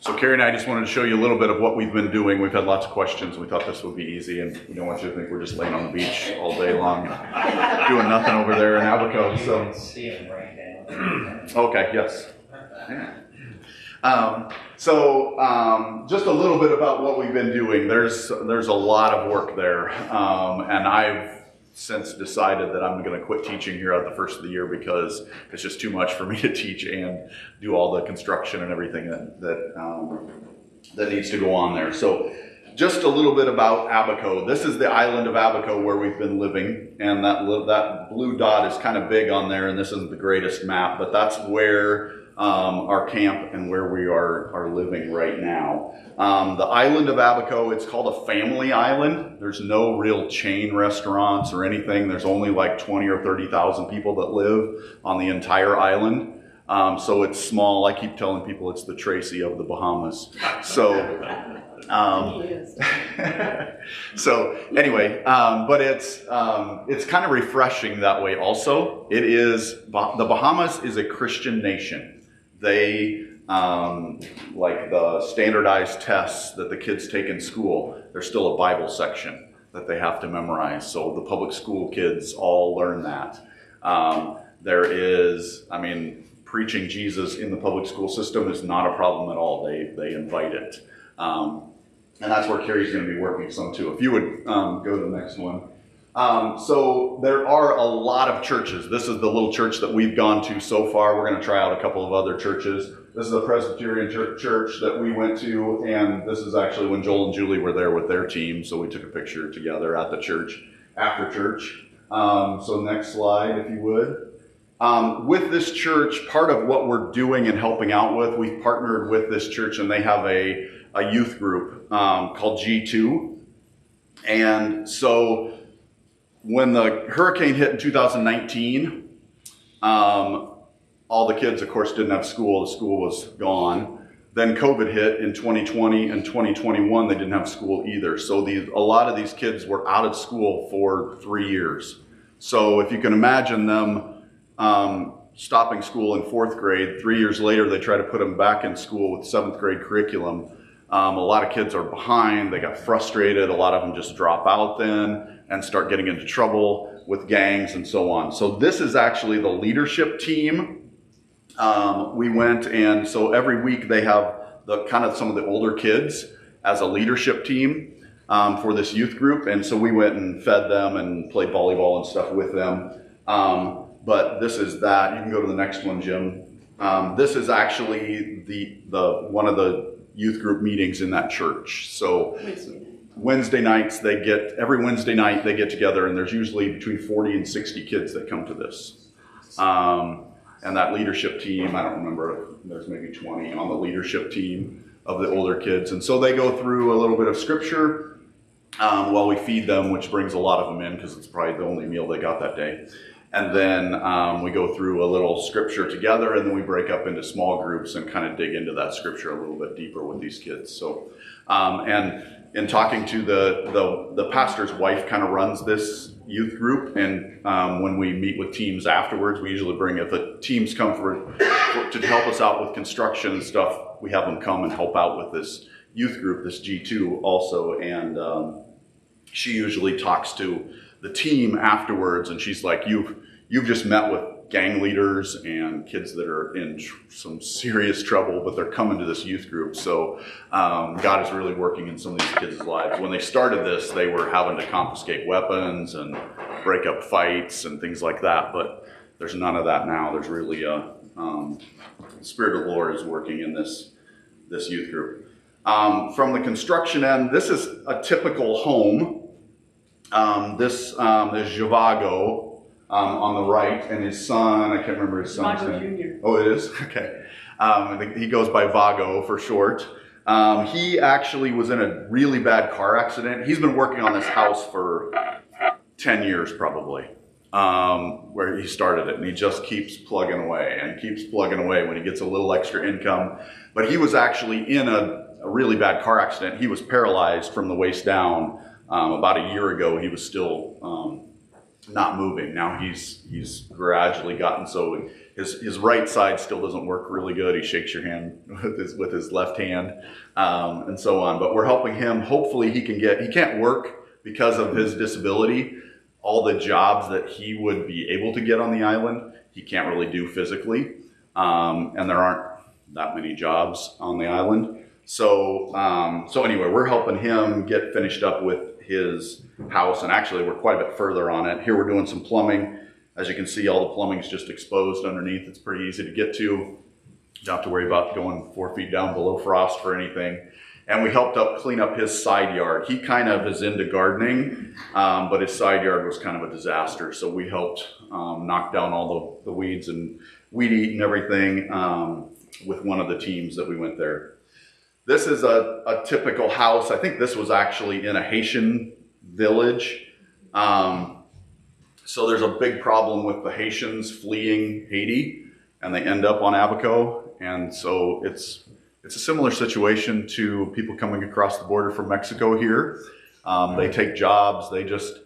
So Carrie and I just wanted to show you a little bit of what we've been doing. We've had lots of questions. We thought this would be easy, and we don't want you to think we're just laying on the beach all day long doing nothing over there in Abaco. So see them right now. Okay, yes. Yeah. Just a little bit about what we've been doing. There's a lot of work there, and I've since decided that I'm going to quit teaching here at the first of the year because it's just too much for me to teach and do all the construction and everything that needs to go on there. So just a little bit about Abaco. This is the island of Abaco where we've been living, and that blue dot is kind of big on there, and this isn't the greatest map, but that's where our camp and where we are living right now. The island of Abaco, it's called a family island. There's no real chain restaurants or anything. There's only like 20 or 30,000 people that live on the entire island. So it's small. I keep telling people it's the Tracy of the Bahamas. So, anyway, but it's kind of refreshing that way also. It is, the Bahamas is a Christian nation. They, like the standardized tests that the kids take in school, there's still a Bible section that they have to memorize. So the public school kids all learn that. There is, preaching Jesus in the public school system is not a problem at all. They invite it. And that's where Carrie's going to be working some too. If you would go to the next one. So there are a lot of churches. This is the little church that we've gone to so far. We're going to try out a couple of other churches. This is a Presbyterian church that we went to, and this is actually when Joel and Julie were there with their team, so we took a picture together at the church, after church. So next slide, if you would. With this church, part of what we're doing and helping out with, we've partnered with this church, and they have a youth group called G2. And so when the hurricane hit in 2019, all the kids, of course, didn't have school. The school was gone. Then COVID hit in 2020 and 2021. They didn't have school either. So a lot of these kids were out of school for 3 years. So if you can imagine them stopping school in 4th grade, 3 years later, they try to put them back in school with 7th grade curriculum. A lot of kids are behind. They got frustrated. A lot of them just drop out then and start getting into trouble with gangs and so on. So this is actually the leadership team. We went, and so every week they have some of the older kids as a leadership team for this youth group. And so we went and fed them and played volleyball and stuff with them. But this is that. You can go to the next one, Jim. This is actually the one of the youth group meetings in that church. So Wednesday nights, every Wednesday night they get together, and there's usually between 40 and 60 kids that come to this. And that leadership team, I don't remember, there's maybe 20 on the leadership team of the older kids. And so they go through a little bit of scripture while we feed them, which brings a lot of them in because it's probably the only meal they got that day. And then we go through a little scripture together, and then we break up into small groups and kind of dig into that scripture a little bit deeper with these kids. So, and in talking to the pastor's wife, kind of runs this youth group, and when we meet with teams afterwards, we usually bring, if the teams come to help us out with construction and stuff, we have them come and help out with this youth group, this G2 also, and she usually talks to the team afterwards, and she's like, you've just met with gang leaders and kids that are in some serious trouble, but they're coming to this youth group. So God is really working in some of these kids' lives. When they started this, they were having to confiscate weapons and break up fights and things like that, but there's none of that now. There's really the Spirit of the Lord is working in this youth group. From the construction end, this is a typical home. This is Javago on the right, and his son, I can't remember his son's name. Jr. Oh, it is? Okay. I think he goes by Vago for short. He actually was in a really bad car accident. He's been working on this house for 10 years probably, where he started it, and he just keeps plugging away and keeps plugging away when he gets a little extra income. But he was actually in a really bad car accident. He was paralyzed from the waist down. About a year ago, he was still not moving. Now he's gradually gotten so his right side still doesn't work really good. He shakes your hand with his left hand, and so on. But we're helping him. Hopefully he can't work because of his disability. All the jobs that he would be able to get on the island, he can't really do physically. And there aren't that many jobs on the island. So anyway, we're helping him get finished up with his house. And actually we're quite a bit further on it. Here we're doing some plumbing. As you can see, all the plumbing's just exposed underneath. It's pretty easy to get to. You don't have to worry about going 4 feet down below frost for anything. And we helped clean up his side yard. He kind of is into gardening, but his side yard was kind of a disaster. So we helped knock down all the weeds and weed eat and everything with one of the teams that we went there. This is a typical house. I think this was actually in a Haitian village. So there's a big problem with the Haitians fleeing Haiti, and they end up on Abaco. And so it's a similar situation to people coming across the border from Mexico here. They take jobs, they just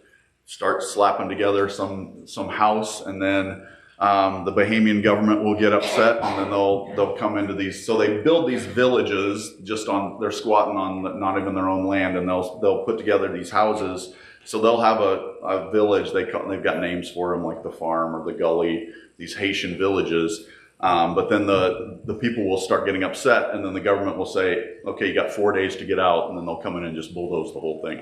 start slapping together some house, and then the Bahamian government will get upset, and then they'll come into these. So they build these villages they're squatting on not even their own land, and they'll put together these houses. So they'll have a village, they've got names for them, like the farm or the gully, these Haitian villages. But then the people will start getting upset, and then the government will say, okay, you got 4 days to get out, and then they'll come in and just bulldoze the whole thing.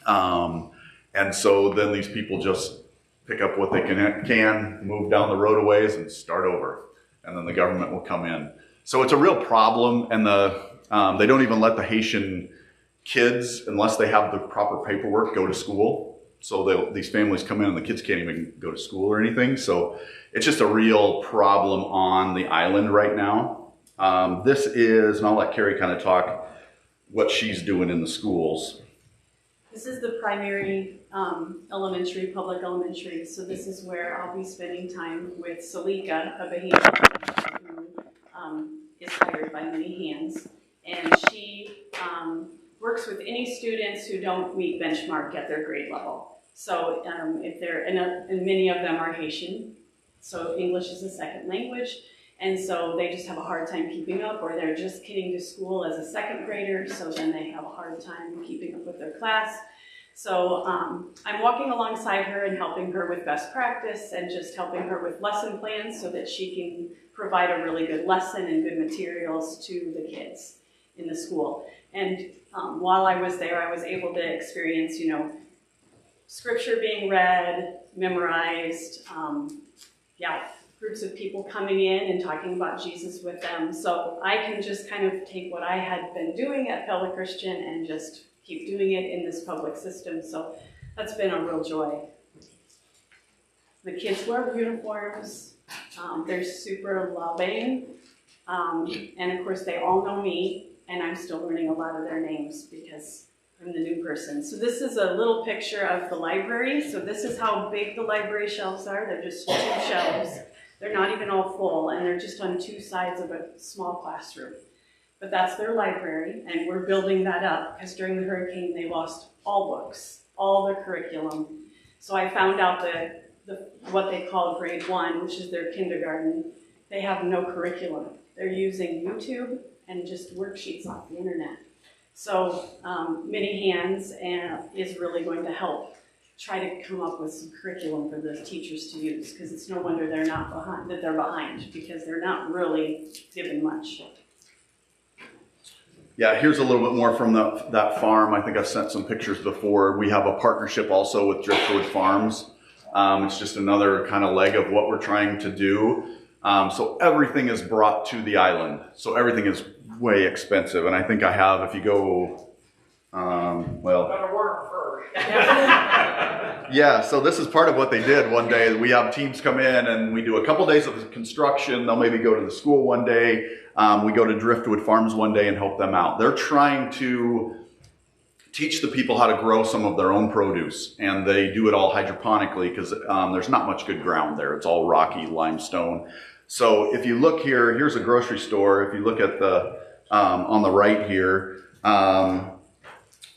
And so then these people just pick up what they can, move down the road a ways and start over. And then the government will come in. So it's a real problem, and they don't even let the Haitian kids, unless they have the proper paperwork, go to school. So these families come in and the kids can't even go to school or anything. So it's just a real problem on the island right now. This is, and I'll let Carrie kind of talk what she's doing in the schools. This is the primary elementary, public elementary. So this is where I'll be spending time with Salika, a Bahamian who is hired by Many Hands. And she works with any students who don't meet benchmark at their grade level. So if they're, and many of them are Haitian, so English is a second language, and so they just have a hard time keeping up, or they're just getting to school as a second grader, so then they have a hard time keeping up with their class. So I'm walking alongside her and helping her with best practice and just helping her with lesson plans so that she can provide a really good lesson and good materials to the kids in the school. And while I was there, I was able to experience, scripture being read, memorized, groups of people coming in and talking about Jesus with them. So I can just kind of take what I had been doing at Fellow Christian and just keep doing it in this public system. So that's been a real joy. The kids wear uniforms. They're super loving. And of course, they all know me, and I'm still learning a lot of their names because I'm the new person. So this is a little picture of the library. So this is how big the library shelves are. They're just 2 shelves. They're not even all full, and they're just on 2 sides of a small classroom. But that's their library, and we're building that up because during the hurricane, they lost all books, all their curriculum. So I found out that what they call grade 1, which is their kindergarten, they have no curriculum. They're using YouTube and just worksheets off the internet. So Many Hands is really going to help try to come up with some curriculum for the teachers to use, because it's no wonder they're behind, because they're not really given much. Yeah, here's a little bit more from that farm. I think I've sent some pictures before. We have a partnership also with Driftwood Farms. It's just another kind of leg of what we're trying to do. So everything is brought to the island. So everything is way expensive. And I think I have, if you go, Better order first. Yeah, so this is part of what they did one day. We have teams come in and we do a couple days of construction. They'll maybe go to the school one day. We go to Driftwood Farms one day and help them out. They're trying to teach the people how to grow some of their own produce. And they do it all hydroponically because there's not much good ground there. It's all rocky limestone. So if you look here, here's a grocery store. If you look at the, on the right here,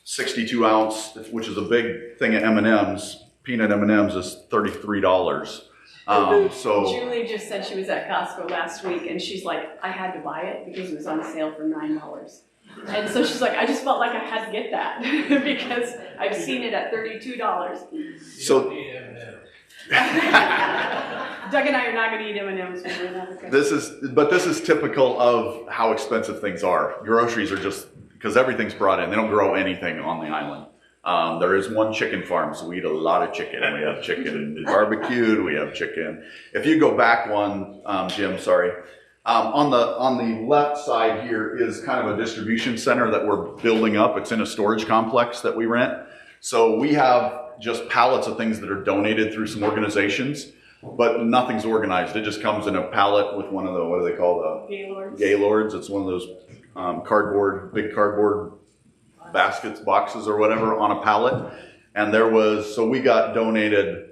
62 ounce, which is a big thing of M&Ms, peanut M&Ms is $33. So Julie just said she was at Costco last week, and she's like, I had to buy it because it was on sale for $9. And so she's like, I just felt like I had to get that because I've seen it at $32. So Doug and I are not going to eat M&Ms when we're in Africa. this is typical of how expensive things are. Groceries are just, because everything's brought in. They don't grow anything on the island. There is one chicken farm, so we eat a lot of chicken. We have chicken barbecued, we have chicken. If you go back one, Jim, sorry. On the left side here is kind of a distribution center that we're building up. It's in a storage complex that we rent. So we have just pallets of things that are donated through some organizations, but nothing's organized. It just comes in a pallet with one of the, what do they call the? Gaylords. It's one of those big cardboard baskets, boxes or whatever on a pallet. And so we got donated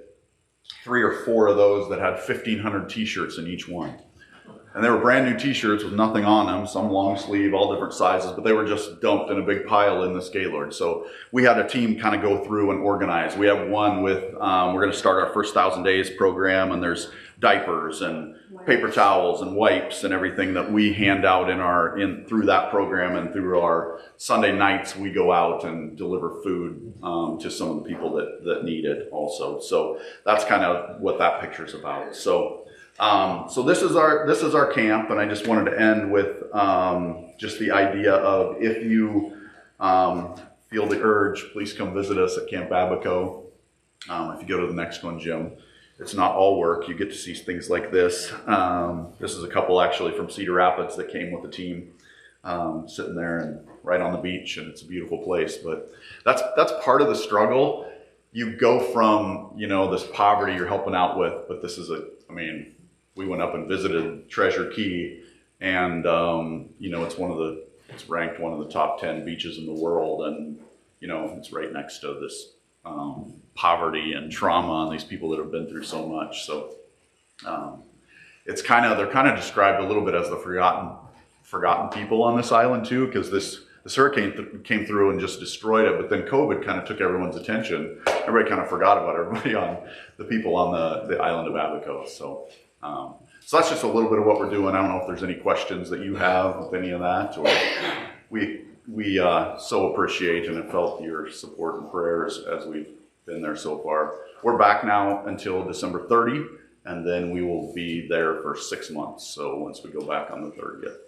3 or 4 of those that had 1,500 t-shirts in each one. And they were brand new t-shirts with nothing on them, some long sleeve, all different sizes, but they were just dumped in a big pile in this Gaylord. So we had a team kind of go through and organize. We have one with, we're going to start our first 1,000 days program, and there's diapers and paper towels and wipes and everything that we hand out through that program. And through our Sunday nights, we go out and deliver food to some of the people that need it also. So that's kind of what that picture's about. So this is our camp, and I just wanted to end with just the idea of, if you feel the urge, please come visit us at Camp Abaco. If you go to the next one, Jim, it's not all work. You get to see things like this. This is a couple actually from Cedar Rapids that came with the team, sitting there and right on the beach, and it's a beautiful place. But that's part of the struggle. You go from, this poverty you're helping out with, but this is we went up and visited Treasure Key, and it's ranked one of the top 10 beaches in the world, and it's right next to this poverty and trauma and these people that have been through so much. So they're kind of described a little bit as the forgotten people on this island too, because this hurricane came through and just destroyed it, but then COVID kind of took everyone's attention. Everybody kind of forgot about the people on the island of Abaco. So that's just a little bit of what we're doing. I don't know if there's any questions that you have with any of that, or we so appreciate and have felt your support and prayers as we've been there so far. We're back now until December 30, and then we will be there for 6 months. So once we go back on the 30th.